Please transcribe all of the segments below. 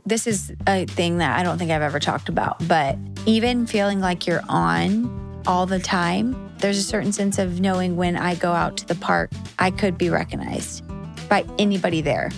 this is a thing that I don't think I've ever talked about, but even feeling like you're on all the time, there's a certain sense of knowing when I go out to the park, I could be recognized by anybody there.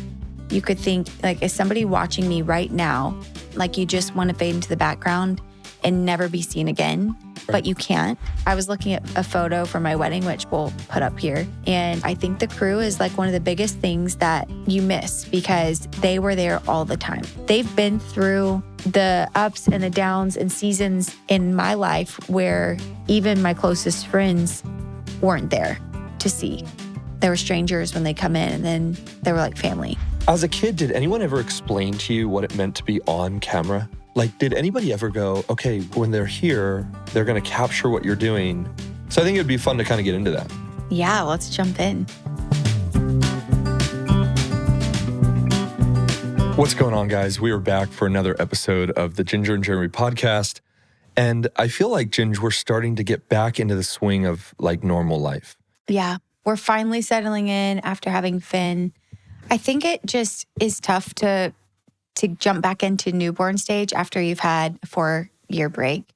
You could think, like, is somebody watching me right now? Like, you just want to fade into the background and never be seen again, but you can't. I was looking at a photo from my wedding, which we'll put up here. And I think the crew is like one of the biggest things that you miss because they were there all the time. They've been through the ups and the downs and seasons in my life where even my closest friends weren't there to see. They were strangers when they come in, and then they were like family. As a kid, did anyone ever explain to you what it meant to be on camera? Like, did anybody ever go, okay, when they're here, they're going to capture what you're doing? So I think it'd be fun to kind of get into that. Yeah, let's jump in. What's going on, guys? We are back for another episode of the Jinger and Jeremy podcast. And I feel like, Ginger, we're starting to get back into the swing of like normal life. Yeah, we're finally settling in after having Finn. I think it just is tough to jump back into newborn stage after you've had a 4-year break.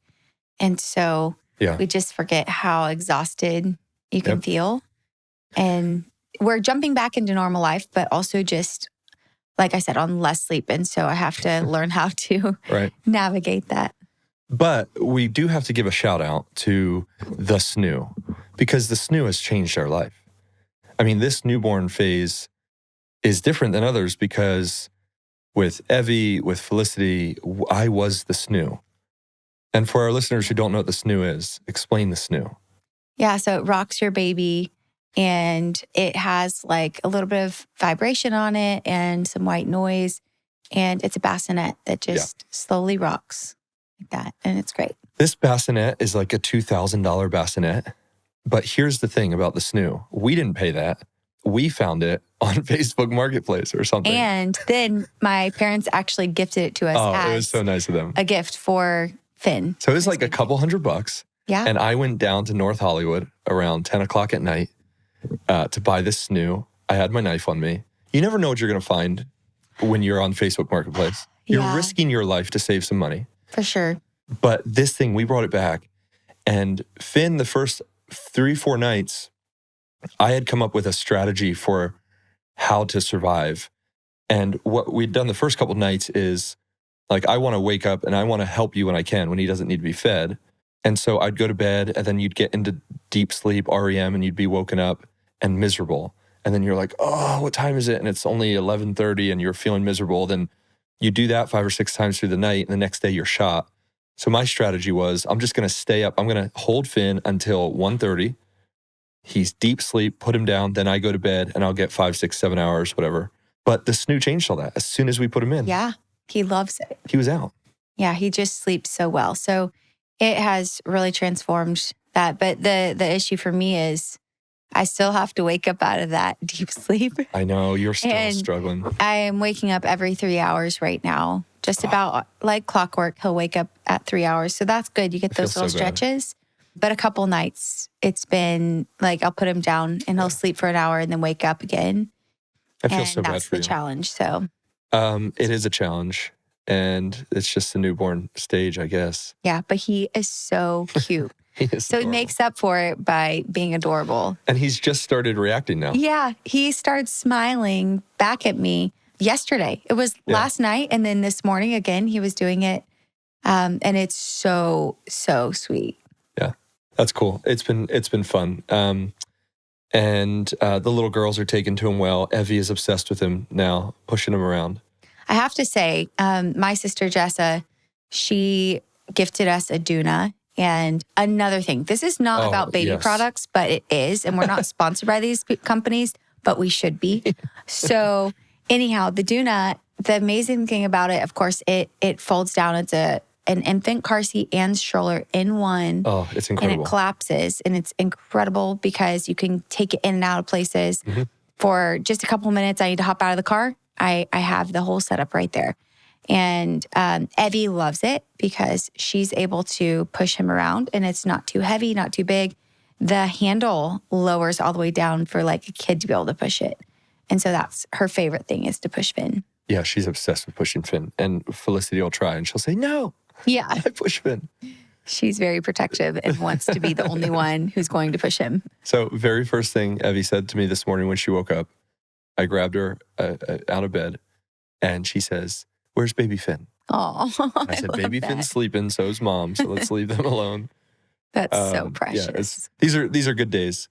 And so we just forget how exhausted you can feel. And we're jumping back into normal life, but also just, like I said, on less sleep. And so I have to learn how to navigate that. But we do have to give a shout out to the Snoo, because the Snoo has changed our life. I mean, this newborn phase is different than others because with Evie, with Felicity, I was the Snoo. And for our listeners who don't know what the Snoo is, explain the Snoo. Yeah, so it rocks your baby and it has like a little bit of vibration on it and some white noise. And it's a bassinet that just slowly rocks like that. And it's great. This bassinet is like a $2,000 bassinet. But here's the thing about the Snoo. We didn't pay that. We found it on Facebook Marketplace or something. And then my parents actually gifted it to us as it was so nice of them. A gift for Finn. So it was like a couple $100. Yeah. And I went down to North Hollywood around 10 o'clock at night to buy this Snoo. I had my knife on me. You never know what you're going to find when you're on Facebook Marketplace. You're risking your life to save some money. For sure. But this thing, we brought it back. And Finn, the first 3-4 nights, I had come up with a strategy for how to survive. And what we'd done the first couple nights is, like, I want to wake up and I want to help you when I can, when he doesn't need to be fed. And so I'd go to bed and then you'd get into deep sleep, REM, and you'd be woken up and miserable. And then you're like, oh, what time is it? And it's only 11:30 and you're feeling miserable. Then you do that 5 or 6 times through the night and the next day you're shot. So my strategy was, I'm just going to stay up. I'm going to hold Finn until 1:30. He's deep sleep, put him down, then I go to bed and I'll get 5, 6, 7 hours, whatever. But the Snoo changed all that as soon as we put him in. Yeah, he loves it. He was out. Yeah, he just sleeps so well. So it has really transformed that. But the issue for me is I still have to wake up out of that deep sleep. I know, you're still struggling. I am waking up every 3 hours right now. Just about like clockwork, he'll wake up at 3 hours. So that's good. You get those little stretches. But a couple nights, it's been like I'll put him down and he'll sleep for an hour and then wake up again. I feel so bad for you. That's the challenge. So it is a challenge. And it's just the newborn stage, I guess. Yeah, but he is so cute. So he makes up for it by being adorable. And he's just started reacting now. Yeah, he started smiling back at me yesterday. It was last night. And then this morning again, he was doing it. And it's so, so sweet. Yeah, that's cool. It's been fun. And the little girls are taken to him well. Evie is obsessed with him now, pushing him around. I have to say, my sister Jessa, she gifted us a Doona. And another thing, this is not about baby products, but it is. And we're not sponsored by these companies, but we should be. So anyhow, the Doona, the amazing thing about it, of course, it folds down. It's an infant car seat and stroller in one. Oh, it's incredible. And it collapses. And it's incredible because you can take it in and out of places. Mm-hmm. For just a couple of minutes, I need to hop out of the car. I have the whole setup right there. And Evie loves it because she's able to push him around and it's not too heavy, not too big. The handle lowers all the way down for like a kid to be able to push it. And so that's her favorite thing is to push Finn. Yeah, she's obsessed with pushing Finn. And Felicity will try and she'll say, no, Yeah. I push Finn. She's very protective and wants to be the only one who's going to push him. So very first thing Evie said to me this morning when she woke up, I grabbed her out of bed and she says, where's baby Finn? Oh, I said, baby Finn's sleeping, so is mom. So let's leave them alone. That's so precious. Yeah, these are good days.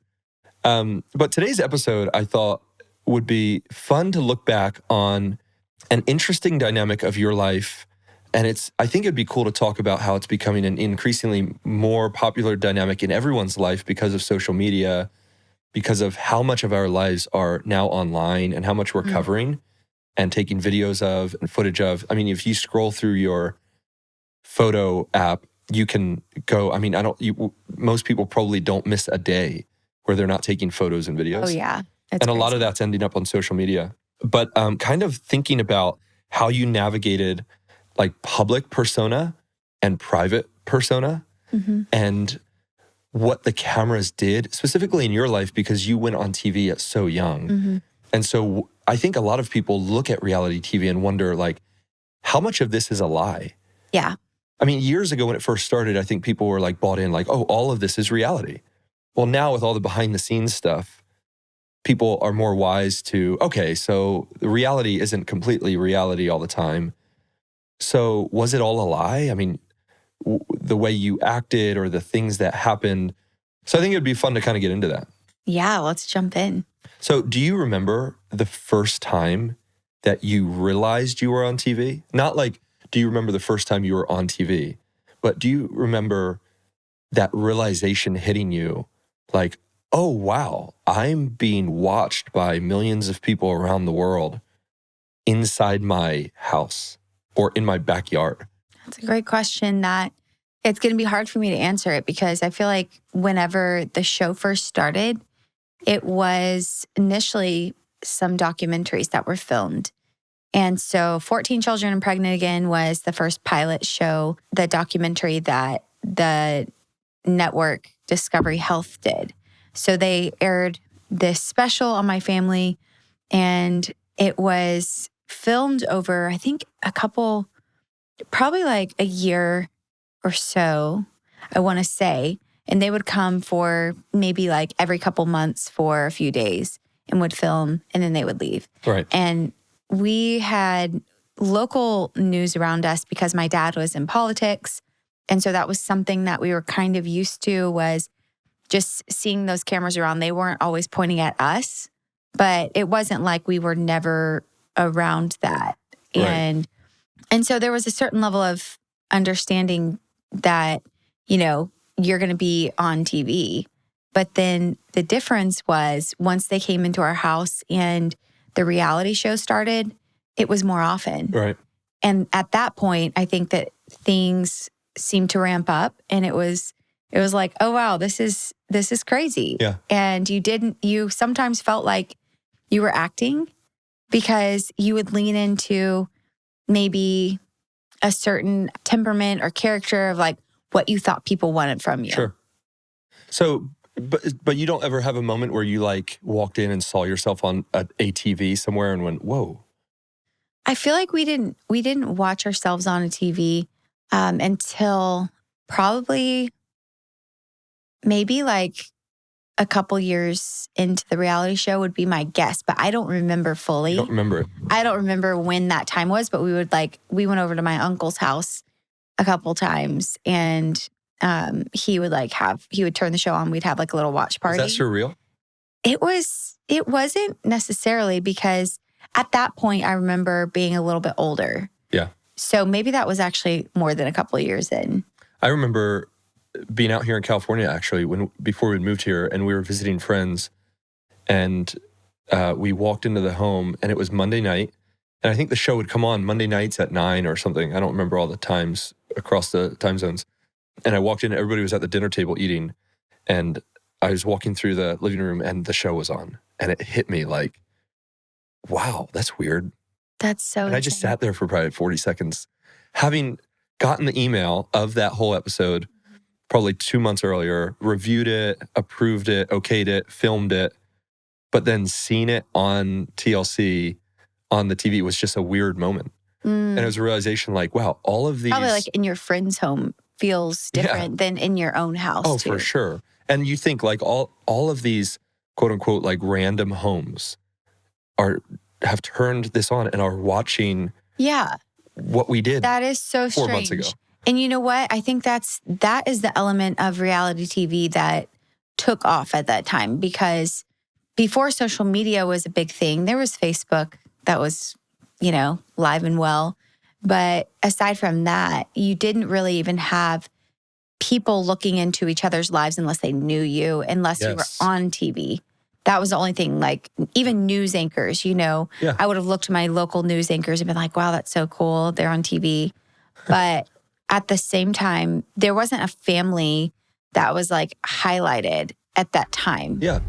But today's episode, I thought, would be fun to look back on an interesting dynamic of your life. And I think it'd be cool to talk about how it's becoming an increasingly more popular dynamic in everyone's life because of social media, because of how much of our lives are now online and how much we're covering and taking videos of and footage of. I mean, if you scroll through your photo app, you can go, I mean, most people probably don't miss a day where they're not taking photos and videos. Oh, yeah. And a lot of that's ending up on social media. But kind of thinking about how you navigated like public persona and private persona and what the cameras did, specifically in your life, because you went on TV at so young. And so I think a lot of people look at reality TV and wonder, like, how much of this is a lie? Yeah. I mean, years ago when it first started, I think people were like bought in, like, oh, all of this is reality. Well, now with all the behind the scenes stuff, people are more wise to, okay, so the reality isn't completely reality all the time. So was it all a lie? I mean, the way you acted or the things that happened. So I think it'd be fun to kind of get into that. Yeah, let's jump in. So do you remember the first time that you realized you were on TV? Not like, do you remember the first time you were on TV? But do you remember that realization hitting you like, oh, wow, I'm being watched by millions of people around the world inside my house or in my backyard? That's a great question that it's going to be hard for me to answer it because I feel like whenever the show first started, it was initially some documentaries that were filmed. And so 14 Children and Pregnant Again was the first pilot show, the documentary that the network Discovery Health did. So they aired this special on my family and it was filmed over, I think probably like a year or so, I want to say. And they would come for maybe like every couple months for a few days and would film and then they would leave. Right. And we had local news around us because my dad was in politics. And so that was something that we were kind of used to was just seeing those cameras around. They weren't always pointing at us, but it wasn't like we were never around that. Right. And so there was a certain level of understanding that, you know, you're going to be on TV. But then the difference was once they came into our house and the reality show started, it was more often. Right. And at that point, I think that things seemed to ramp up and it was like, oh, wow, this is crazy. Yeah. And you sometimes felt like you were acting because you would lean into maybe a certain temperament or character of like what you thought people wanted from you. Sure. So, but you don't ever have a moment where you like walked in and saw yourself on a TV somewhere and went, whoa. I feel like we didn't watch ourselves on a TV until probably maybe like a couple years into the reality show would be my guess, but I don't remember fully. You don't remember it? I don't remember when that time was, but we went over to my uncle's house a couple times and he would turn the show on. We'd have like a little watch party. Is that surreal? It wasn't necessarily because at that point I remember being a little bit older. Yeah. So maybe that was actually more than a couple of years in. I remember being out here in California, actually, before we moved here, and we were visiting friends, and we walked into the home, and it was Monday night, and I think the show would come on Monday nights at 9 or something. I don't remember all the times across the time zones. And I walked in, everybody was at the dinner table eating, and I was walking through the living room, and the show was on, and it hit me like, wow, that's weird. That's so And I just sat there for probably 40 seconds, having gotten the email of that whole episode probably 2 months earlier, reviewed it, approved it, okayed it, filmed it, but then seen it on TLC on the TV was just a weird moment. And it was a realization like, wow, all of these... Probably like in your friend's home feels different than in your own house too. For sure. And you think like all of these quote unquote like random homes have turned this on and are watching what we did. That is so strange. 4 months ago. And you know what? I think that is the element of reality TV that took off at that time, because before social media was a big thing, there was Facebook that was, live and well. But aside from that, you didn't really even have people looking into each other's lives unless they knew you, unless you were on TV. That was the only thing. Like even news anchors, I would have looked to my local news anchors and been like, wow, that's so cool. They're on TV. But at the same time, there wasn't a family that was like highlighted at that time. Yeah.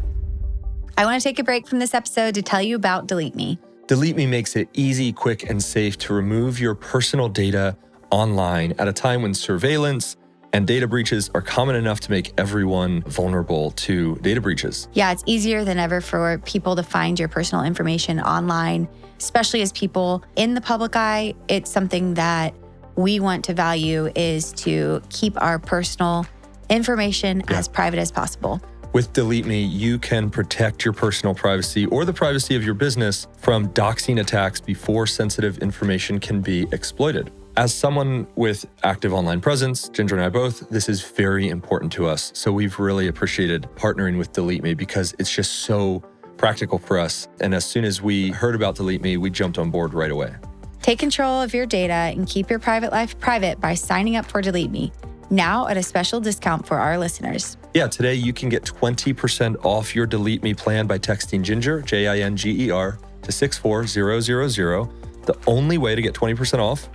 I want to take a break from this episode to tell you about Delete Me. Delete Me makes it easy, quick, and safe to remove your personal data online at a time when surveillance and data breaches are common enough to make everyone vulnerable to data breaches. Yeah, it's easier than ever for people to find your personal information online, especially as people in the public eye. It's something that we want to value, is to keep our personal information as private as possible. With Delete Me, you can protect your personal privacy or the privacy of your business from doxing attacks before sensitive information can be exploited. As someone with active online presence, Ginger and I both, this is very important to us. So we've really appreciated partnering with Delete Me because it's just so practical for us. And as soon as we heard about Delete Me, we jumped on board right away. Take control of your data and keep your private life private by signing up for Delete Me, now at a special discount for our listeners. Yeah, today you can get 20% off your Delete Me plan by texting Ginger, Jinger, to 64000. The only way to get 20% off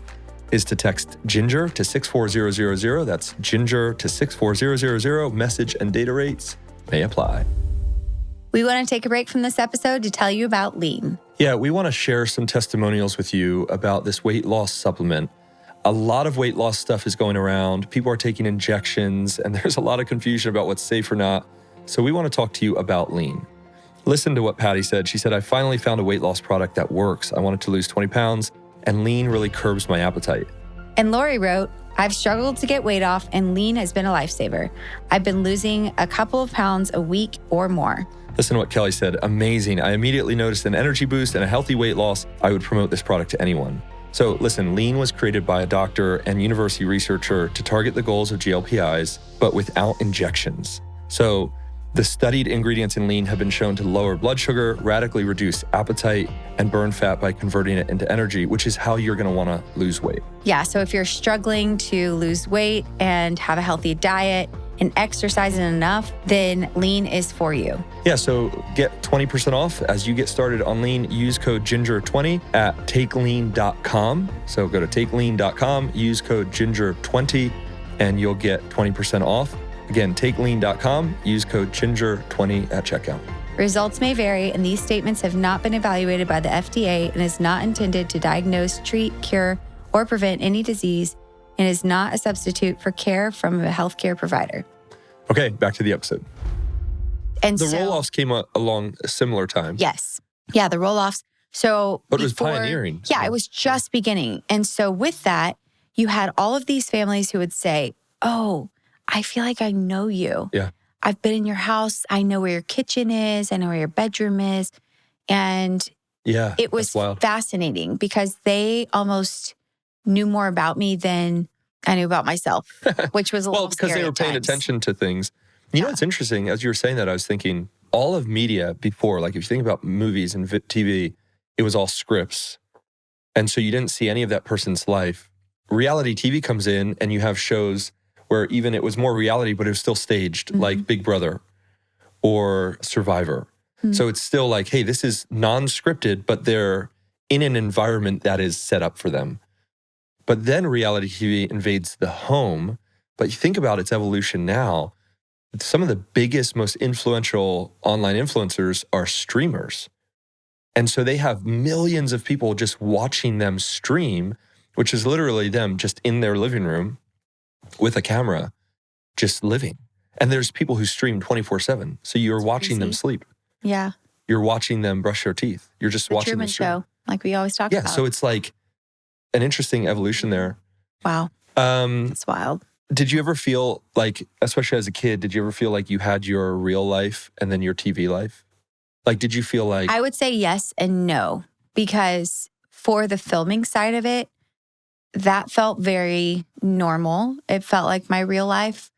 is to text Ginger to 64000. That's Ginger to 64000. Message and data rates may apply. We want to take a break from this episode to tell you about Lean. Yeah, we want to share some testimonials with you about this weight loss supplement. A lot of weight loss stuff is going around. People are taking injections, and there's a lot of confusion about what's safe or not. So we want to talk to you about Lean. Listen to what Patty said. She said, I finally found a weight loss product that works. I wanted to lose 20 pounds, and Lean really curbs my appetite. And Lori wrote, I've struggled to get weight off, and Lean has been a lifesaver. I've been losing a couple of pounds a week or more. Listen to what Kelly said. Amazing. I immediately noticed an energy boost and a healthy weight loss. I would promote this product to anyone. So listen, Lean was created by a doctor and university researcher to target the goals of GLP-1s, but without injections. So the studied ingredients in Lean have been shown to lower blood sugar, radically reduce appetite, and burn fat by converting it into energy, which is how you're going to want to lose weight. Yeah, so if you're struggling to lose weight and have a healthy diet and exercising enough, then Lean is for you. Yeah, so get 20% off as you get started on Lean. Use code GINGER20 at takelean.com. So go to takelean.com, use code GINGER20, and you'll get 20% off. Again, takelean.com, use code GINGER20 at checkout. Results may vary, and these statements have not been evaluated by the FDA and is not intended to diagnose, treat, cure, or prevent any disease, and is not a substitute for care from a healthcare provider. Okay, back to the episode. And the roll-offs came along a similar time. Yes. Yeah, the roll-offs. So but it was pioneering. Yeah, it was just beginning. And so with that, you had all of these families who would say, oh, I feel like I know you. Yeah. I've been in your house. I know where your kitchen is. I know where your bedroom is. And it was fascinating because they almost knew more about me than I knew about myself, which was a little scary. Well, because they were paying attention to things. You know, it's interesting. As you were saying that, I was thinking all of media before, like if you think about movies and TV, it was all scripts. And so you didn't see any of that person's life. Reality TV comes in and you have shows where even it was more reality, but it was still staged, like Big Brother or Survivor. So it's still like, hey, this is non-scripted, but they're in an environment that is set up for them. But then reality TV invades the home. But you think about its evolution now, some of the biggest, most influential online influencers are streamers. And so they have millions of people just watching them stream, which is literally them just in their living room with a camera, just living. And there's people who stream 24/7. So you're watching them sleep. Yeah. You're watching them brush their teeth. You're just watching them stream. Show. like we always talk Yeah. about. So it's like an interesting evolution there. Wow. Um, It's wild. Did you ever feel like, especially as a kid, did you ever feel like you had your real life and then your TV life? Like, did you feel like... I would say yes and no, because for the filming side of it, that felt very normal. It felt like my real life.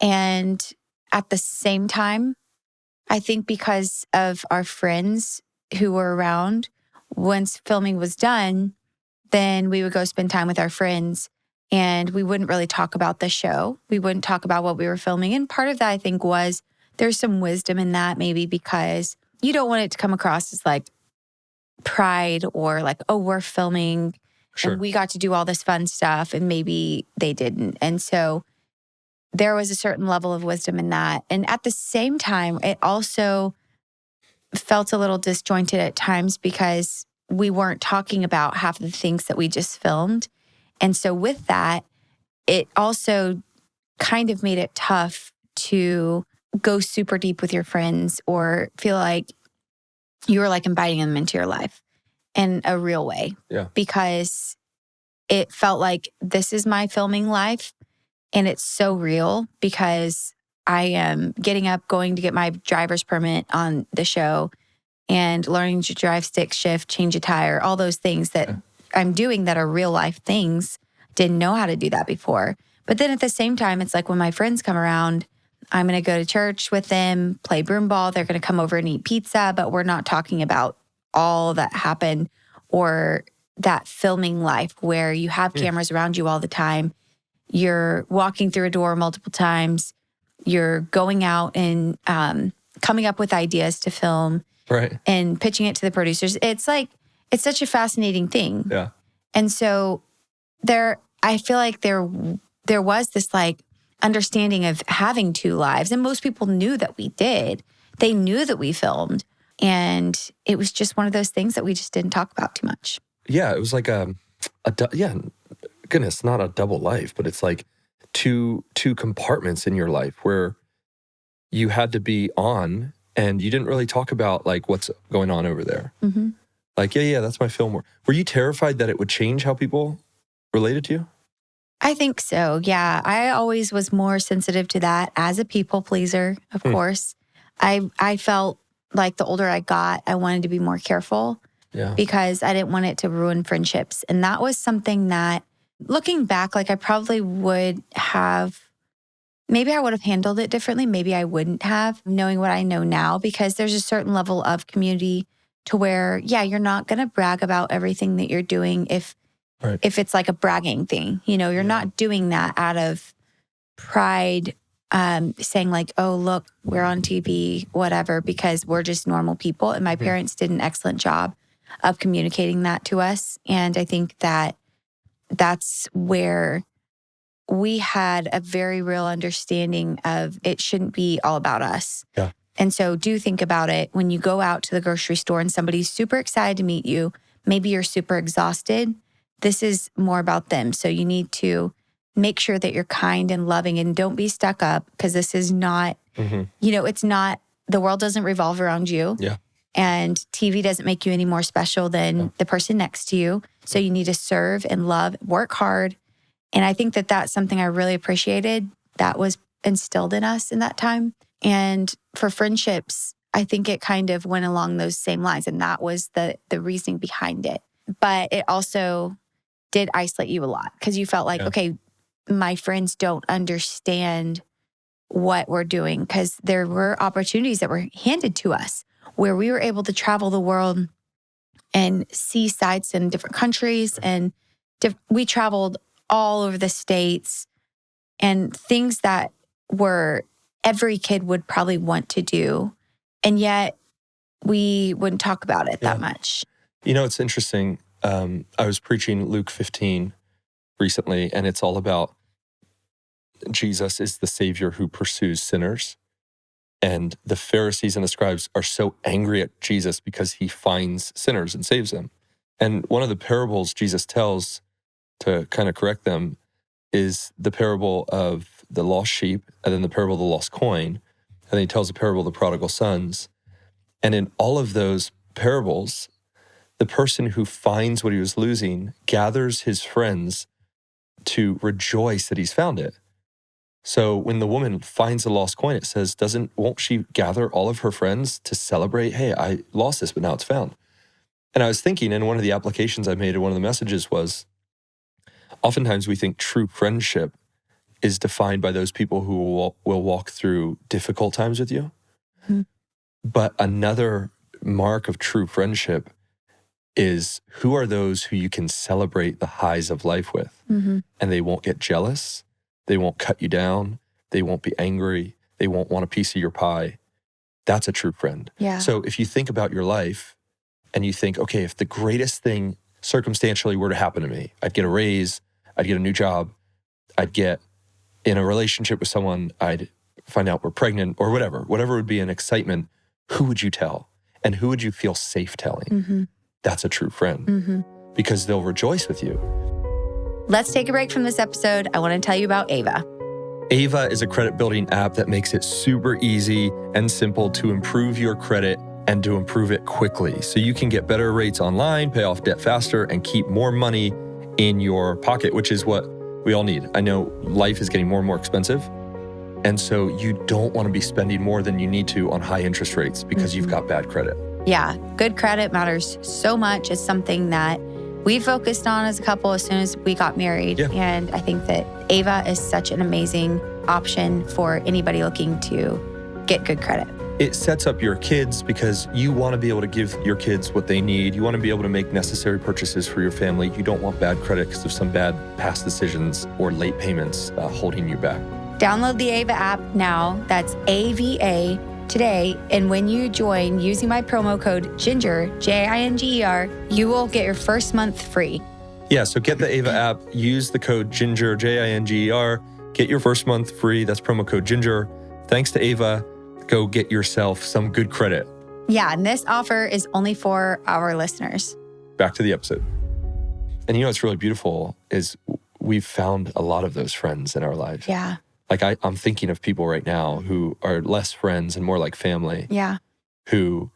And at the same time, I think because of our friends who were around, once filming was done, then we would go spend time with our friends and we wouldn't really talk about the show. We wouldn't talk about what we were filming. And part of that, I think, was there's some wisdom in that, maybe because you don't want it to come across as like pride or like, oh, we're filming and we got to do all this fun stuff and maybe they didn't. And so there was a certain level of wisdom in that. And at the same time, it also felt a little disjointed at times because we weren't talking about half of the things that we just filmed. And so with that, it also kind of made it tough to go super deep with your friends or feel like you were like inviting them into your life in a real way. Yeah. Because it felt like this is my filming life and it's so real because I am getting up, going to get my driver's permit on the show and learning to drive stick shift, change a tire, all those things that I'm doing that are real life things. Didn't know how to do that before. But then at the same time, it's like when my friends come around, I'm going to go to church with them, play broomball. They're going to come over and eat pizza, but we're not talking about all that happened or that filming life where you have cameras around you all the time. You're walking through a door multiple times. You're going out and coming up with ideas to film and pitching it to the producers. It's like, it's such a fascinating thing. Yeah. And so I feel like there was this like understanding of having two lives. And most people knew that we did. They knew that we filmed. And it was just one of those things that we just didn't talk about too much. Yeah, it was like goodness, not a double life, but it's like two compartments in your life where you had to be on and you didn't really talk about like what's going on over there. Mm-hmm. Like, yeah, that's my film work. Were you terrified that it would change how people related to you? I think so. Yeah. I always was more sensitive to that as a people pleaser, of course. I felt like the older I got, I wanted to be more careful because I didn't want it to ruin friendships. And that was something that, looking back, like I probably would have, maybe I would have handled it differently. Maybe I wouldn't have, knowing what I know now, because there's a certain level of community to where, you're not going to brag about everything that you're doing if it's like a bragging thing. You know, you're not doing that out of pride, saying like, oh, look, we're on TV, whatever, because we're just normal people. And my parents did an excellent job of communicating that to us. And I think that that's where we had a very real understanding of it shouldn't be all about us. Yeah. And so do think about it when you go out to the grocery store and somebody's super excited to meet you. Maybe you're super exhausted. This is more about them. So you need to make sure that you're kind and loving and don't be stuck up because this is not, it's not, the world doesn't revolve around you. Yeah. And TV doesn't make you any more special than the person next to you. So you need to serve and love, work hard. And I think that that's something I really appreciated that was instilled in us in that time. And for friendships, I think it kind of went along those same lines. And that was the reasoning behind it. But it also did isolate you a lot because you felt like, okay, my friends don't understand what we're doing, because there were opportunities that were handed to us where we were able to travel the world and see sites in different countries. And we traveled all over the States and things that were every kid would probably want to do. And yet we wouldn't talk about it that much. You know, it's interesting. I was preaching Luke 15 recently, and it's all about Jesus is the Savior who pursues sinners. And the Pharisees and the scribes are so angry at Jesus because he finds sinners and saves them. And one of the parables Jesus tells to kind of correct them is the parable of the lost sheep and then the parable of the lost coin. And then he tells the parable of the prodigal sons. And in all of those parables, The person who finds what he was losing gathers his friends to rejoice that he's found it. So when the woman finds the lost coin, it says, won't she gather all of her friends to celebrate? Hey, I lost this, but now it's found. And I was thinking, and one of the applications I made in one of the messages was, oftentimes we think true friendship is defined by those people who will walk through difficult times with you. Mm-hmm. But another mark of true friendship is who are those who you can celebrate the highs of life with. Mm-hmm. And they won't get jealous. They won't cut you down. They won't be angry. They won't want a piece of your pie. That's a true friend. Yeah. So if you think about your life and you think, okay, if the greatest thing circumstantially were to happen to me, I'd get a raise, I'd get a new job, I'd get in a relationship with someone, I'd find out we're pregnant or whatever would be an excitement, who would you tell? And who would you feel safe telling? Mm-hmm. That's a true friend because they'll rejoice with you. Let's take a break from this episode. I want to tell you about Ava. Ava is a credit building app that makes it super easy and simple to improve your credit and to improve it quickly. So you can get better rates online, pay off debt faster, and keep more money in your pocket, which is what we all need. I know life is getting more and more expensive. And so you don't want to be spending more than you need to on high interest rates because you've got bad credit. Yeah, good credit matters so much. It's something that we focused on as a couple as soon as we got married. Yeah. And I think that Ava is such an amazing option for anybody looking to get good credit. It sets up your kids because you want to be able to give your kids what they need. You want to be able to make necessary purchases for your family. You don't want bad credit because of some bad past decisions or late payments holding you back. Download the Ava app now. That's AVA today. And when you join using my promo code Jinger, Jinger, you will get your first month free. Yeah, so get the Ava app, use the code Jinger, Jinger, get your first month free. That's promo code Jinger. Thanks to Ava, go get yourself some good credit. Yeah, and this offer is only for our listeners. Back to the episode. And you know what's really beautiful is we've found a lot of those friends in our lives. Yeah. Like I'm thinking of people right now who are less friends and more like family. Yeah. Who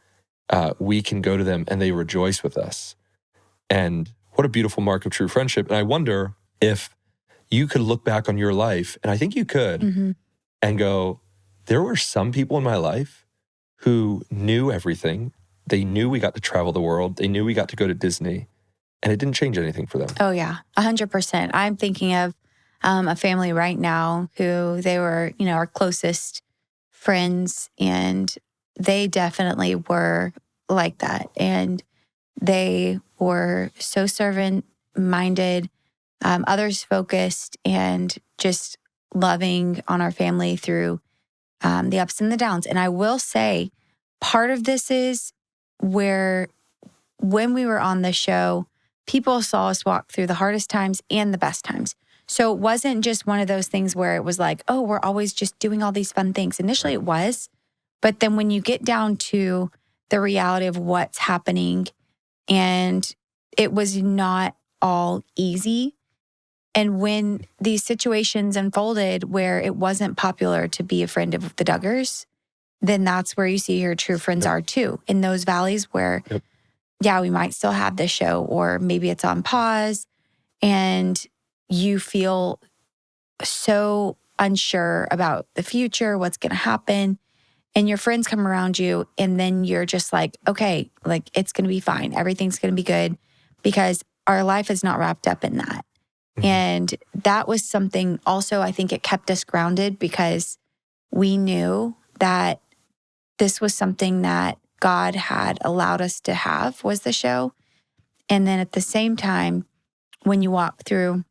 we can go to them and they rejoice with us. And what a beautiful mark of true friendship. And I wonder if you could look back on your life, and I think you could, and go, there were some people in my life who knew everything. They knew we got to travel the world. They knew we got to go to Disney, and it didn't change anything for them. Oh, yeah, 100%. I'm thinking of a family right now who they were, our closest friends, and they definitely were like that. And they were so servant-minded, others focused, and just loving on our family through the ups and the downs. And I will say, part of this is where when we were on the show, people saw us walk through the hardest times and the best times. So it wasn't just one of those things where it was like, oh, we're always just doing all these fun things. Initially it was, but then when you get down to the reality of what's happening, and it was not all easy. And when these situations unfolded where it wasn't popular to be a friend of the Duggars, then that's where you see your true friends are too. In those valleys where, yeah, we might still have this show, or maybe it's on pause and you feel so unsure about the future, what's going to happen. And your friends come around you, and then you're just like, okay, like it's going to be fine. Everything's going to be good, because our life is not wrapped up in that. And that was something also, I think it kept us grounded, because we knew that this was something that God had allowed us to have, was the show. And then at the same time, when you walk through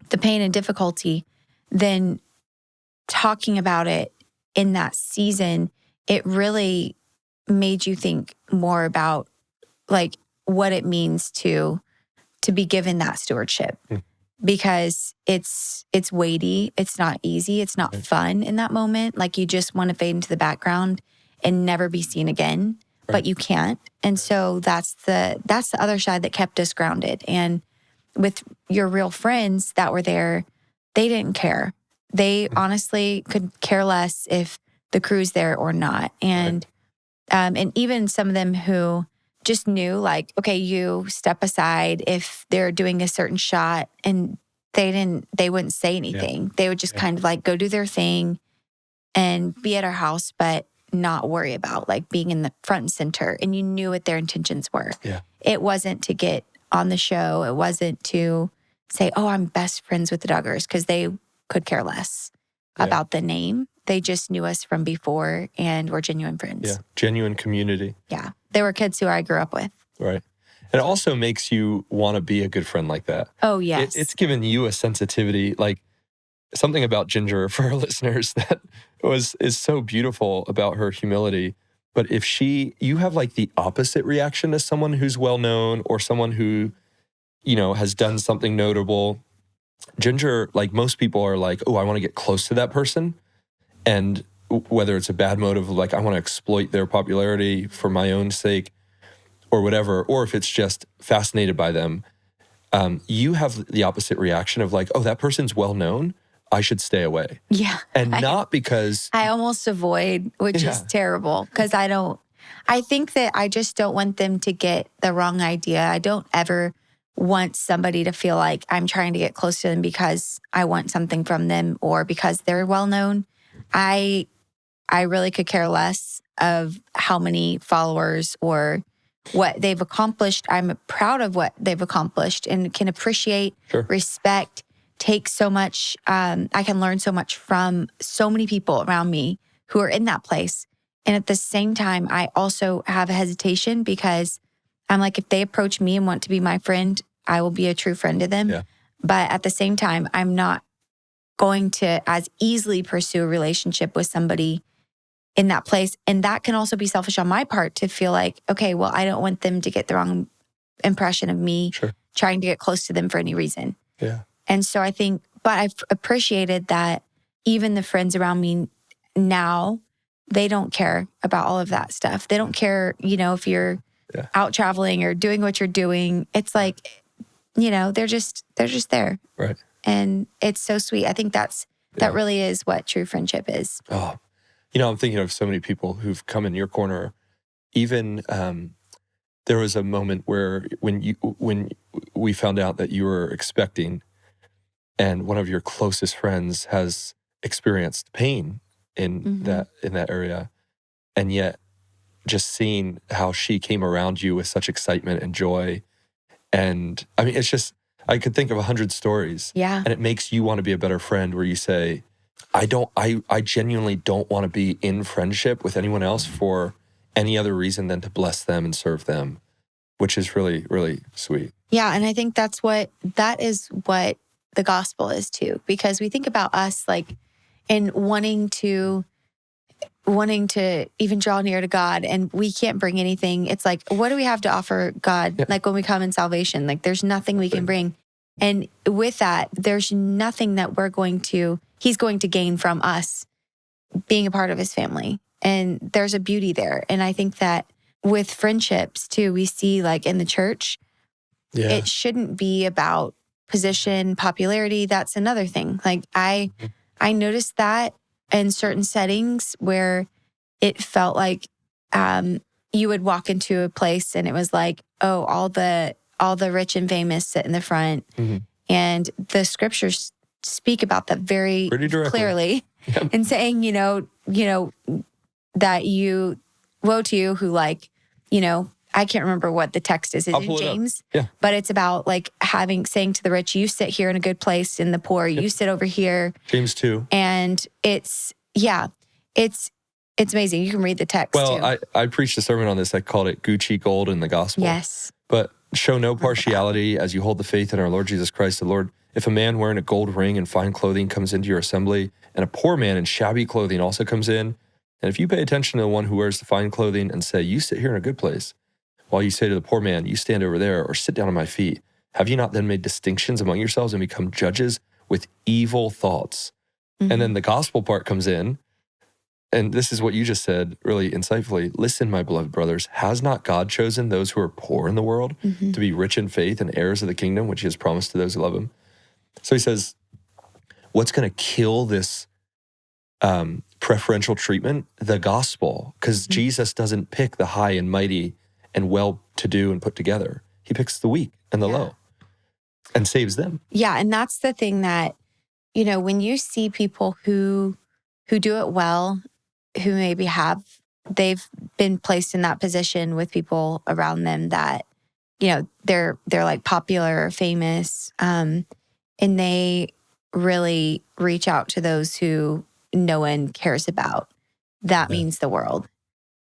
the pain and difficulty, then talking about it in that season, it really made you think more about like what it means to be given that stewardship. Because it's weighty, it's not easy, it's not fun in that moment. Like you just want to fade into the background and never be seen again, but you can't. And so that's the other side that kept us grounded. And with your real friends that were there, they didn't care. They honestly could care less if the crew's there or not. And and even some of them who just knew like, okay, you step aside if they're doing a certain shot, and they wouldn't say anything. They would just kind of like go do their thing and be at our house, but not worry about like being in the front and center. And you knew what their intentions were. Yeah. It wasn't to get on the show. It wasn't to say, oh, I'm best friends with the Duggars, because they could care less about the name. They just knew us from before and were genuine friends. Yeah. Genuine community. Yeah. They were kids who I grew up with. Right. It also makes you want to be a good friend like that. Oh, yes. It's given you a sensitivity, like something about Jinger for our listeners that is so beautiful about her humility. But if you have like the opposite reaction to someone who's well known or someone who, has done something notable. Jinger, like most people are like, oh, I want to get close to that person. And whether it's a bad motive, like I want to exploit their popularity for my own sake or whatever, or if it's just fascinated by them, you have the opposite reaction of like, oh, that person's well known, I should stay away. Yeah. And not because... I almost avoid, which is terrible, because I think that I just don't want them to get the wrong idea. I don't ever want somebody to feel like I'm trying to get close to them because I want something from them or because they're well known. I really could care less of how many followers or what they've accomplished. I'm proud of what they've accomplished and can appreciate, respect, take so much. I can learn so much from so many people around me who are in that place. And at the same time, I also have a hesitation because I'm like, if they approach me and want to be my friend, I will be a true friend to them. Yeah. But at the same time, I'm not going to as easily pursue a relationship with somebody in that place. And that can also be selfish on my part to feel like, okay, well, I don't want them to get the wrong impression of me trying to get close to them for any reason. Yeah. And so I think, but I've appreciated that even the friends around me now, they don't care about all of that stuff. They don't care, if you're out traveling or doing what you're doing. It's like, they're just there. Right. And it's so sweet. I think that really is what true friendship is. Oh, I'm thinking of so many people who've come in your corner. Even there was a moment where when we found out that you were expecting, and one of your closest friends has experienced pain in that area, and yet just seeing how she came around you with such excitement and joy, and I mean, it's just, I could think of 100 stories. Yeah. And it makes you want to be a better friend, where you say, I genuinely don't want to be in friendship with anyone else for any other reason than to bless them and serve them, which is really, really sweet. Yeah. And I think that is what the gospel is too, because we think about us like in wanting to even draw near to God, and we can't bring anything. It's like, what do we have to offer God? Yeah. Like when we come in salvation, like there's nothing we can bring. And with that, there's nothing that he's going to gain from us being a part of his family. And there's a beauty there. And I think that with friendships too, we see like in the church, it shouldn't be about position, popularity. That's another thing. Like I noticed that in certain settings where it felt like you would walk into a place and it was like, oh, all the rich and famous sit in the front. Mm-hmm. And the scriptures speak about that very clearly and saying, that woe to you who I can't remember what the text is. It's in James. Yeah. But it's about like saying to the rich, you sit here in a good place, and the poor, you sit over here. James 2. And it's amazing. You can read the text too. I preached a sermon on this. I called it Gucci Gold in the Gospel. Yes. But show no partiality as you hold the faith in our Lord Jesus Christ the Lord. If a man wearing a gold ring and fine clothing comes into your assembly, and a poor man in shabby clothing also comes in, and if you pay attention to the one who wears the fine clothing and say, you sit here in a good place, while you say to the poor man, you stand over there or sit down at my feet, have you not then made distinctions among yourselves and become judges with evil thoughts? Mm-hmm. And then the gospel part comes in, and this is what you just said really insightfully. Listen, my beloved brothers, has not God chosen those who are poor in the world to be rich in faith and heirs of the kingdom, which he has promised to those who love him? So he says, what's going to kill this preferential treatment? The gospel, because Jesus doesn't pick the high and mighty and well-to-do and put together. He picks the weak and the low and saves them. Yeah. And that's the thing that, you know, when you see people who do it well, who maybe they've been placed in that position with people around them that, you know, they're like popular or famous, and they really reach out to those who no one cares about. That means the world.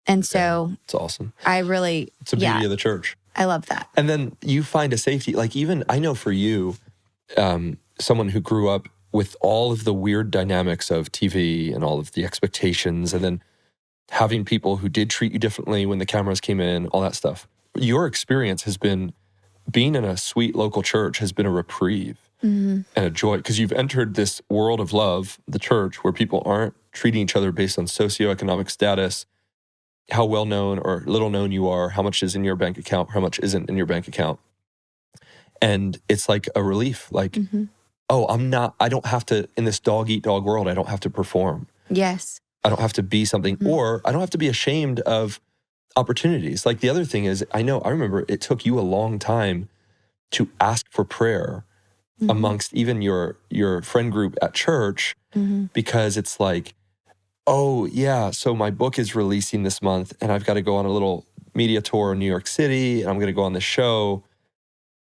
And so it's awesome. It's the beauty of the church. I love that. And then you find a safety, like even, I know for you, someone who grew up with all of the weird dynamics of TV and all of the expectations, and then having people who did treat you differently when the cameras came in, all that stuff. Your experience has been, being in a sweet local church has been a reprieve and a joy, because you've entered this world of love, the church, where people aren't treating each other based on socioeconomic status, how well known or little known you are, how much is in your bank account, how much isn't in your bank account. And it's like a relief, like, I don't have to, in this dog eat dog world, I don't have to perform. Yes. I don't have to be something, or I don't have to be ashamed of opportunities. Like the other thing is, I remember it took you a long time to ask for prayer amongst even your friend group at church, because it's like, oh yeah, so my book is releasing this month and I've got to go on a little media tour in New York City and I'm going to go on this show.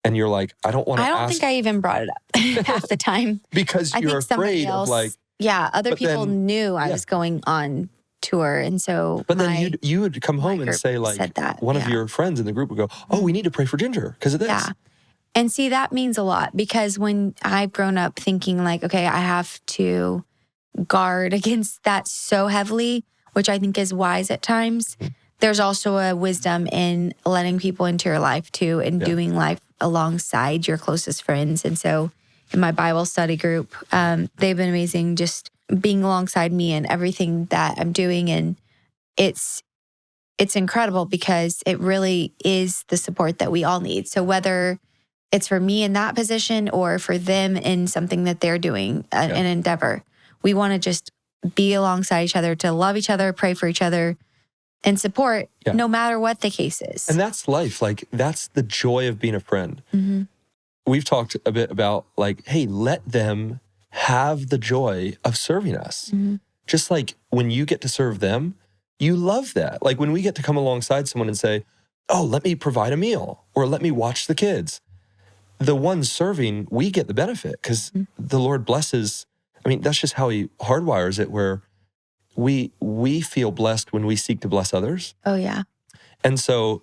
And you're like, I don't want to ask. I don't think I even brought it up half the time. Because you're afraid of like. Yeah, other people knew I was going on tour. And so. But then you would come home and say like, one of your friends in the group would go, oh, we need to pray for Jinger because of this. Yeah. And see, that means a lot, because when I've grown up thinking like, okay, I have to guard against that so heavily, which I think is wise at times. There's also a wisdom in letting people into your life too, and doing life alongside your closest friends. And so in my Bible study group, they've been amazing, just being alongside me and everything that I'm doing. And it's incredible because it really is the support that we all need. So whether it's for me in that position or for them in something that they're doing, an endeavor, we want to just be alongside each other, to love each other, pray for each other, and support no matter what the case is. And that's life. Like, that's the joy of being a friend. We've talked a bit about like, hey, let them have the joy of serving us. Just like when you get to serve them, you love that. Like when we get to come alongside someone and say, oh, let me provide a meal or let me watch the kids. The one serving, we get the benefit because the Lord blesses. I mean, that's just how he hardwires it, where we feel blessed when we seek to bless others. Oh, yeah. And so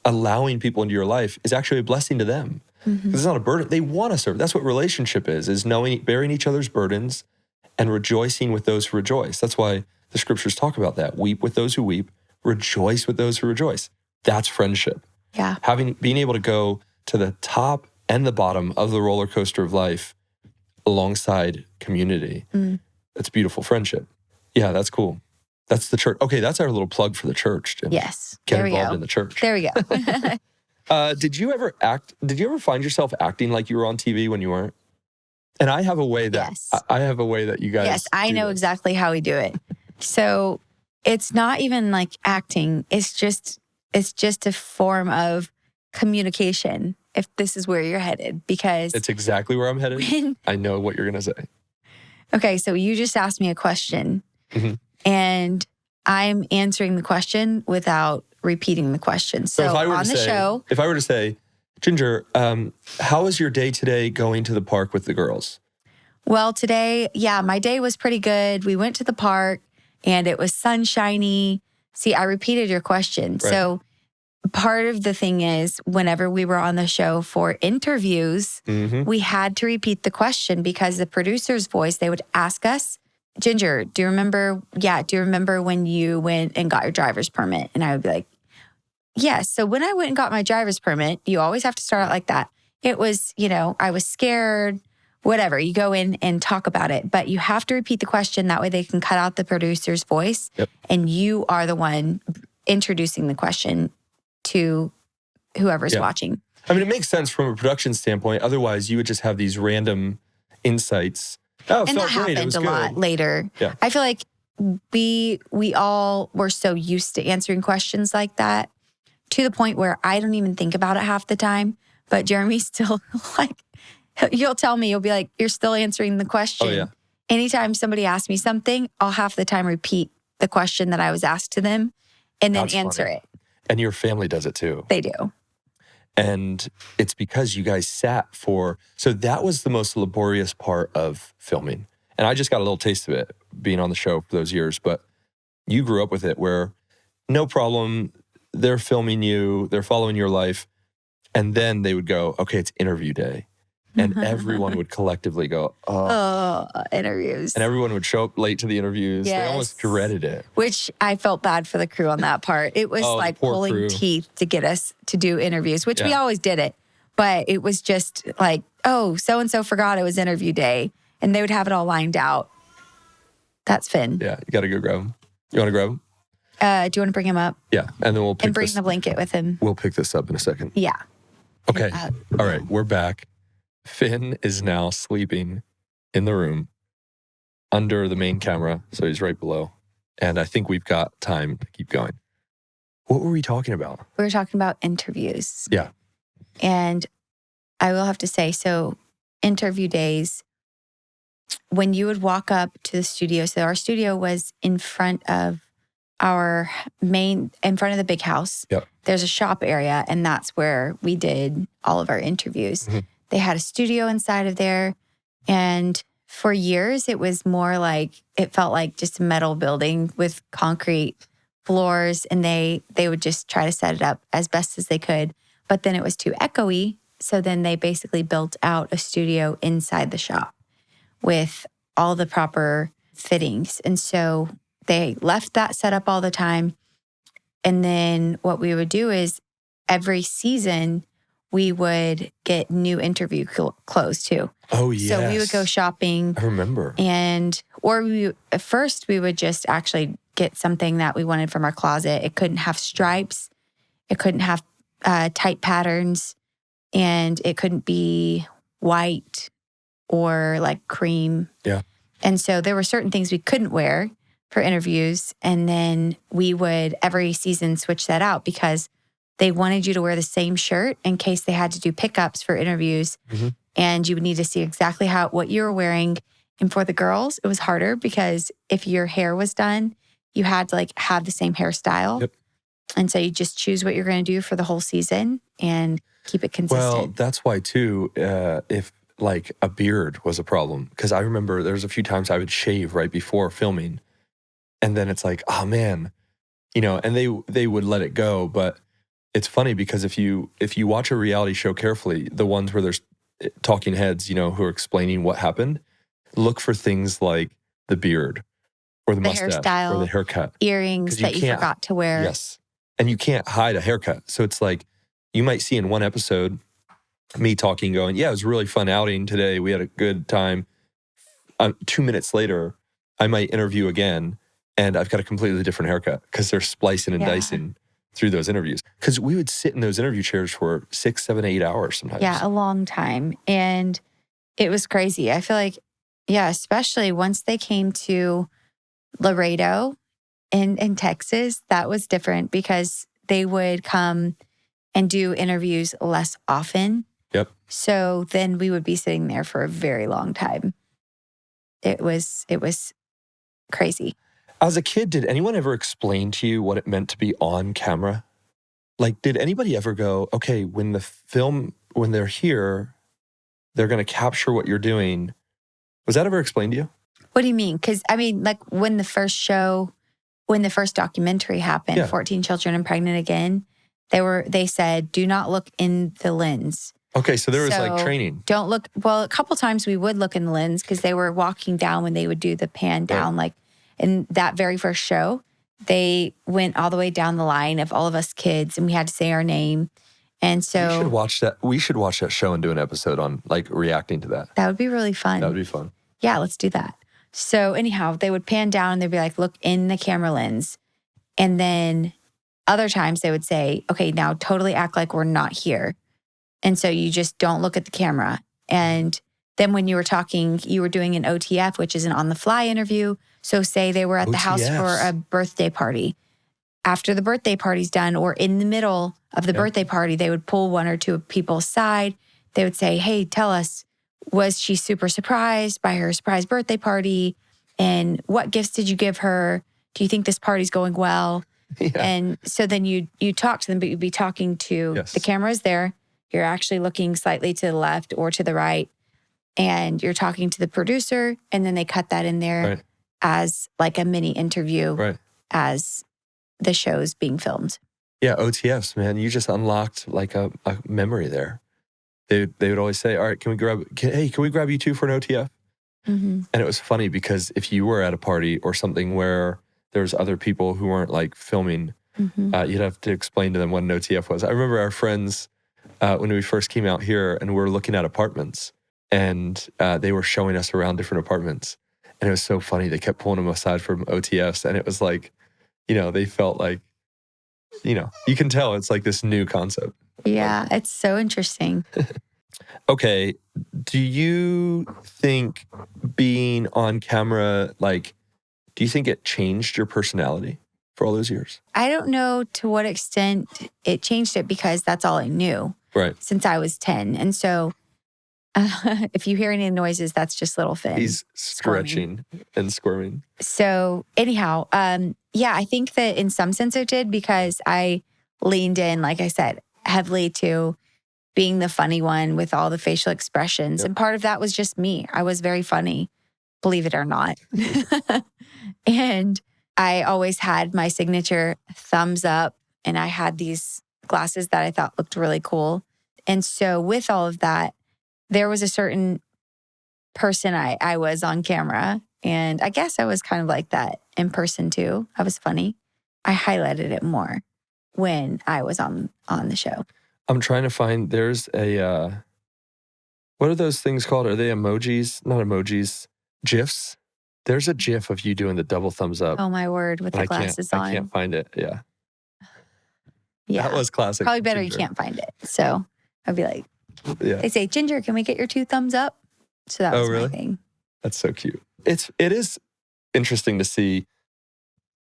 allowing people into your life is actually a blessing to them. Because it's not a burden. They want to serve. That's what relationship is knowing, bearing each other's burdens and rejoicing with those who rejoice. That's why the scriptures talk about that. Weep with those who weep, rejoice with those who rejoice. That's friendship. Yeah. Being able to go to the top and the bottom of the roller coaster of life alongside community. That's beautiful friendship. Yeah, that's cool. That's the church. Okay, that's our little plug for the church, Jim. Yes. Get involved in the church. There we go. Did you ever find yourself acting like you were on TV when you weren't? And I have a way that I have a way that you guys. Yes, I know exactly how we do it. So it's not even like acting. It's just a form of communication. If this is where you're headed, because it's exactly where I'm headed. I know what you're gonna say. Okay, so you just asked me a question, and I'm answering the question without repeating the question. So if I were on to the say, show, if I were to say, Jinger, how was your day today going to the park with the girls? Well, today, my day was pretty good. We went to the park and it was sunshiny. See, I repeated your question. Right. So part of the thing is, whenever we were on the show for interviews, we had to repeat the question because the producer's voice, they would ask us, Jinger, do you remember when you went and got your driver's permit? And I would be like, yes. So when I went and got my driver's permit, you always have to start out like that. It was, I was scared, whatever. You go in and talk about it, but you have to repeat the question. That way they can cut out the producer's voice. Yep. And you are the one introducing the question to whoever's watching. I mean, it makes sense from a production standpoint. Otherwise, you would just have these random insights. Oh, and that happened a lot later. Yeah. I feel like we all were so used to answering questions like that to the point where I don't even think about it half the time. But Jeremy's still like, you'll tell me, you'll be like, you're still answering the question. Oh, yeah. Anytime somebody asks me something, I'll half the time repeat the question that I was asked to them and then answer it. And your family does it too. They do. And it's because you guys sat for, so that was the most laborious part of filming. And I just got a little taste of it being on the show for those years, but you grew up with it where no problem, they're filming you, they're following your life. And then they would go, okay, it's interview day. And everyone would collectively go, oh, interviews. And everyone would show up late to the interviews. Yes. They almost dreaded it. Which I felt bad for the crew on that part. It was like pulling teeth to get us to do interviews, which we always did it. But it was just like, oh, so-and-so forgot it was interview day. And they would have it all lined out. That's Finn. Yeah, you got to go grab him. You want to grab him? Do you want to bring him up? Yeah, and then we'll pick and bring the blanket with him. We'll pick this up in a second. Yeah. Okay. All right, we're back. Finn is now sleeping in the room under the main camera, so he's right below. And I think we've got time to keep going. What were we talking about? We were talking about interviews. Yeah. And I will have to say, so interview days, when you would walk up to the studio, so our studio was in front of in front of the big house. Yep. There's a shop area, and that's where we did all of our interviews. Mm-hmm. They had a studio inside of there. And for years, it was more like, it felt like just a metal building with concrete floors. And they would just try to set it up as best as they could. But then it was too echoey. So then they basically built out a studio inside the shop with all the proper fittings. And so they left that set up all the time. And then what we would do is every season, we would get new interview clothes too. Oh, yes. So we would go shopping. I remember. At first we would just actually get something that we wanted from our closet. It couldn't have stripes. It couldn't have tight patterns. And it couldn't be white or like cream. Yeah. And so there were certain things we couldn't wear for interviews. And then we would every season switch that out because they wanted you to wear the same shirt in case they had to do pickups for interviews. Mm-hmm. And you would need to see exactly what you were wearing. And for the girls, it was harder because if your hair was done, you had to like have the same hairstyle. Yep. And so you just choose what you're going to do for the whole season and keep it consistent. Well, that's why too, if like a beard was a problem, because I remember there was a few times I would shave right before filming. And then it's like, oh man, and they would let it go. But it's funny because if you watch a reality show carefully, the ones where there's talking heads, who are explaining what happened, look for things like the beard or the mustache hairstyle, or the haircut. Earrings that you forgot to wear. Yes. And you can't hide a haircut. So it's like, you might see in one episode me talking, going, yeah, it was a really fun outing today. We had a good time. 2 minutes later, I might interview again and I've got a completely different haircut because they're splicing and dicing through those interviews. Because we would sit in those interview chairs for 6, 7, 8 hours sometimes. Yeah, a long time. And it was crazy. I feel like, especially once they came to Laredo in Texas, that was different because they would come and do interviews less often. Yep. So then we would be sitting there for a very long time. It was crazy. As a kid, did anyone ever explain to you what it meant to be on camera? Like, did anybody ever go, okay, when they're here, they're going to capture what you're doing? Was that ever explained to you? What do you mean? Because, like when the first documentary happened, 14 Children and Pregnant Again, they said, do not look in the lens. Okay, so there was like training. Don't look. Well, a couple times we would look in the lens because they were walking down when they would do the pan down, like in that very first show, they went all the way down the line of all of us kids and we had to say our name. And so we should watch that show and do an episode on like reacting to that. That would be really fun. That would be fun. Yeah, let's do that. So anyhow, they would pan down and they'd be like, look in the camera lens. And then other times they would say, okay, now totally act like we're not here. And so you just don't look at the camera. And then when you were talking, you were doing an OTF, which is an on-the-fly interview. So say they were at the house for a birthday party. after the birthday party's done or in the middle of the birthday party, they would pull one or two people aside. They would say, hey, tell us, was she super surprised by her surprise birthday party? And what gifts did you give her? Do you think this party's going well? Yeah. And so then you talk to them, but you'd be talking to the camera's there. You're actually looking slightly to the left or to the right. And you're talking to the producer. And then they cut that in there as like a mini interview as the show's being filmed. Yeah, OTFs, man. You just unlocked like a memory there. They would always say, all right, can we grab you two for an OTF? Mm-hmm. And it was funny because if you were at a party or something where there was other people who weren't like filming, you'd have to explain to them what an OTF was. I remember our friends when we first came out here and we were looking at apartments and they were showing us around different apartments. And it was so funny. They kept pulling them aside from OTFs. And it was like, they felt like, you can tell it's like this new concept. Yeah, it's so interesting. Okay. Do you think being on camera, do you think it changed your personality for all those years? I don't know to what extent it changed it because that's all I knew since I was 10. And so if you hear any noises, that's just little Finn. He's stretching and squirming. So anyhow, I think that in some sense it did because I leaned in, like I said, heavily to being the funny one with all the facial expressions. And part of that was just me. I was very funny, believe it or not. And I always had my signature thumbs up and I had these glasses that I thought looked really cool. And so with all of that, there was a certain person I was on camera. And I guess I was kind of like that in person too. I was funny. I highlighted it more when I was on the show. I'm trying to find, there's a, what are those things called? Are they emojis? Not emojis, GIFs. There's a GIF of you doing the double thumbs up. Oh my word, with the glasses on. I can't find it. Yeah. Yeah. That was classic. Probably better Ginger. You can't find it. So I'd be like, they say, Jinger, can we get your 2 thumbs up? So that was my thing. That's so cute. It is interesting to see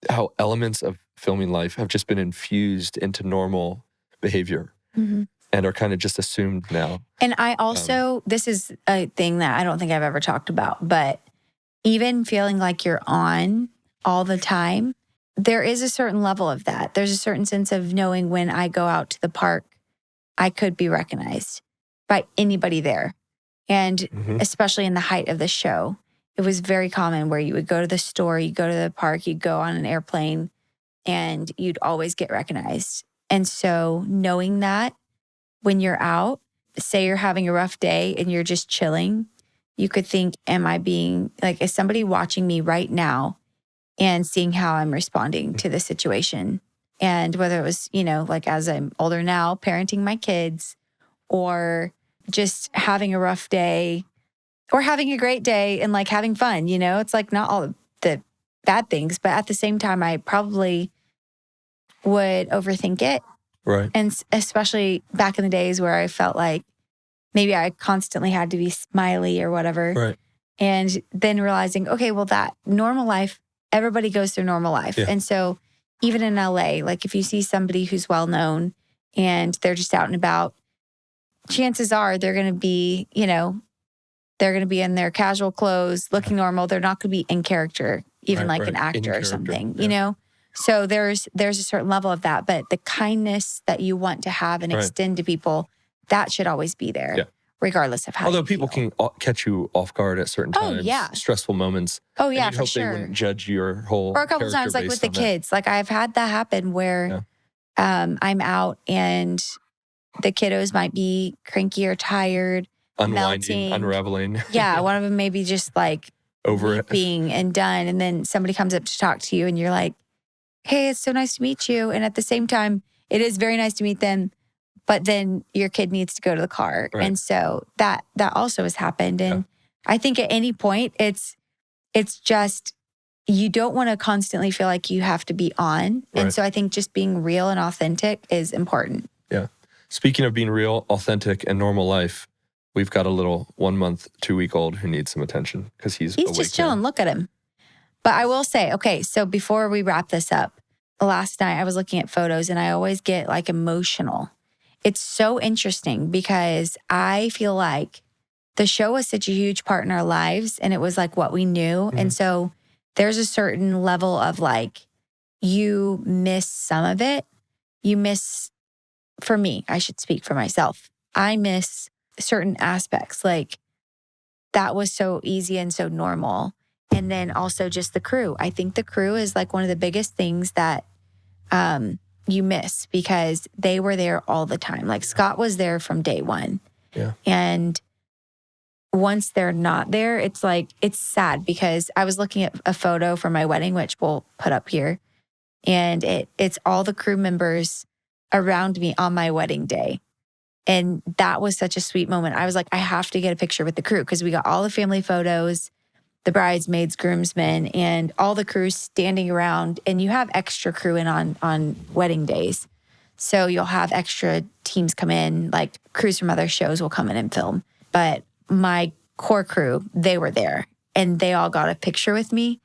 how elements of filming life have just been infused into normal behavior and are kind of just assumed now. And I also, this is a thing that I don't think I've ever talked about, but even feeling like you're on all the time, there is a certain level of that. There's a certain sense of knowing when I go out to the park, I could be recognized by anybody there. And especially in the height of the show, it was very common where you would go to the store, you go to the park, you'd go on an airplane, and you'd always get recognized. And so knowing that when you're out, say you're having a rough day and you're just chilling, you could think, am I being, like, is somebody watching me right now and seeing how I'm responding to the situation? And whether it was, like as I'm older now, parenting my kids or just having a rough day or having a great day and like having fun, it's like not all the bad things, but at the same time, I probably would overthink it. Right. And especially back in the days where I felt like maybe I constantly had to be smiley or whatever. Right. And then realizing, okay, well, that normal life, everybody goes through normal life. Yeah. And so even in LA, like if you see somebody who's well known and they're just out and about, chances are they're going to be, they're going to be in their casual clothes, looking normal. They're not going to be in character, even an actor or something, So there's a certain level of that, but the kindness that you want to have and extend to people, that should always be there, regardless of how. Although people can catch you off guard at certain times, stressful moments. Oh yeah, and for hope sure. They wouldn't judge your whole. Or a couple times, like with the kids, like I've had that happen where I'm out and the kiddos might be cranky or tired, unwinding, unraveling. Yeah, one of them may be just like over it, being and done, and then somebody comes up to talk to you, and you're like, hey, it's so nice to meet you. And at the same time, it is very nice to meet them. But then your kid needs to go to the car. Right. And so that also has happened. And I think at any point, it's just, you don't want to constantly feel like you have to be on. Right. And so I think just being real and authentic is important. Yeah. Speaking of being real, authentic, and normal life, we've got a little 1 month, 2-week-old who needs some attention because he's just chilling. Look at him. But I will say, okay, so before we wrap this up, last night I was looking at photos and I always get like emotional. It's so interesting because I feel like the show was such a huge part in our lives and it was like what we knew. Mm-hmm. And so there's a certain level of like, you miss some of it. You miss, for me, I should speak for myself. I miss certain aspects. Like that was so easy and so normal. And then also just the crew. I think the crew is like one of the biggest things that you miss because they were there all the time. Like Scott was there from day one. Yeah. And once they're not there, it's like, it's sad because I was looking at a photo from my wedding, which we'll put up here. And it's all the crew members around me on my wedding day. And that was such a sweet moment. I was like, I have to get a picture with the crew because we got all the family photos, the bridesmaids, groomsmen, and all the crews standing around. And you have extra crew in on wedding days. So you'll have extra teams come in, like crews from other shows will come in and film. But my core crew, they were there and they all got a picture with me.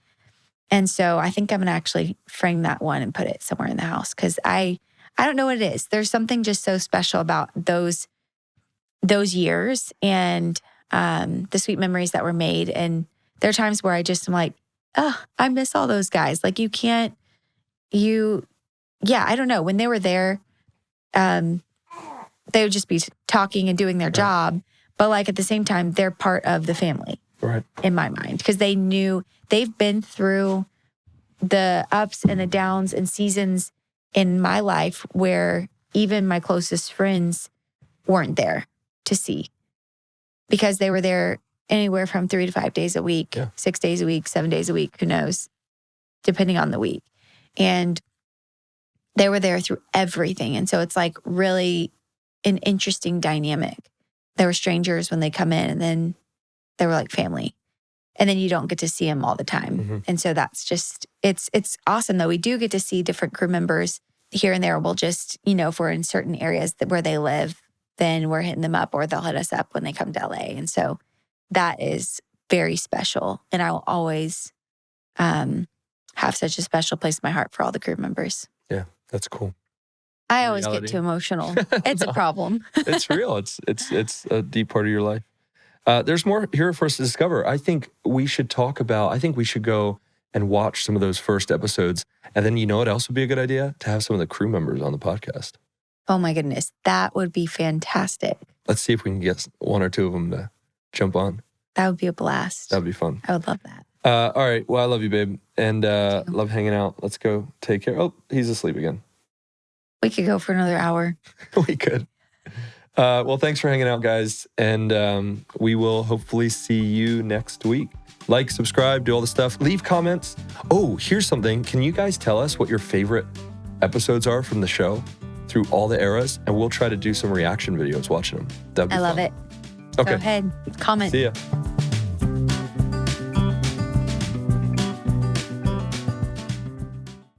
And so I think I'm going to actually frame that one and put it somewhere in the house because I don't know what it is. There's something just so special about those years and the sweet memories that were made. And there are times where I just am like, oh, I miss all those guys. Like I don't know. When they were there, they would just be talking and doing their job. But like at the same time, they're part of the family. Right. In my mind, because they knew they've been through the ups and the downs and seasons in my life where even my closest friends weren't there to see because they were there anywhere from 3 to 5 days a week, 6 days a week, 7 days a week, who knows, depending on the week. And they were there through everything. And so it's like really an interesting dynamic. They were strangers when they come in and then they were like family. And then you don't get to see them all the time. Mm-hmm. And so that's just, it's awesome though. We do get to see different crew members here and there. We'll just, if we're in certain areas where they live, then we're hitting them up or they'll hit us up when they come to LA. And so that is very special. And I will always have such a special place in my heart for all the crew members. Yeah, that's cool. I always get too emotional. It's a problem. It's real. It's a deep part of your life. There's more here for us to discover. I think we should go and watch some of those first episodes. And then you know what else would be a good idea? To have some of the crew members on the podcast. Oh my goodness. That would be fantastic. Let's see if we can get one or two of them to jump on. That would be a blast. That would be fun. I would love that. All right. Well, I love you, babe. And love hanging out. Let's go take care. Oh, he's asleep again. We could go for another hour. We could. Well, thanks for hanging out, guys. And we will hopefully see you next week. Like, subscribe, do all the stuff. Leave comments. Oh, here's something. Can you guys tell us what your favorite episodes are from the show through all the eras? And we'll try to do some reaction videos watching them. That'd be fun. I love it. Okay. Go ahead. Comment. See ya.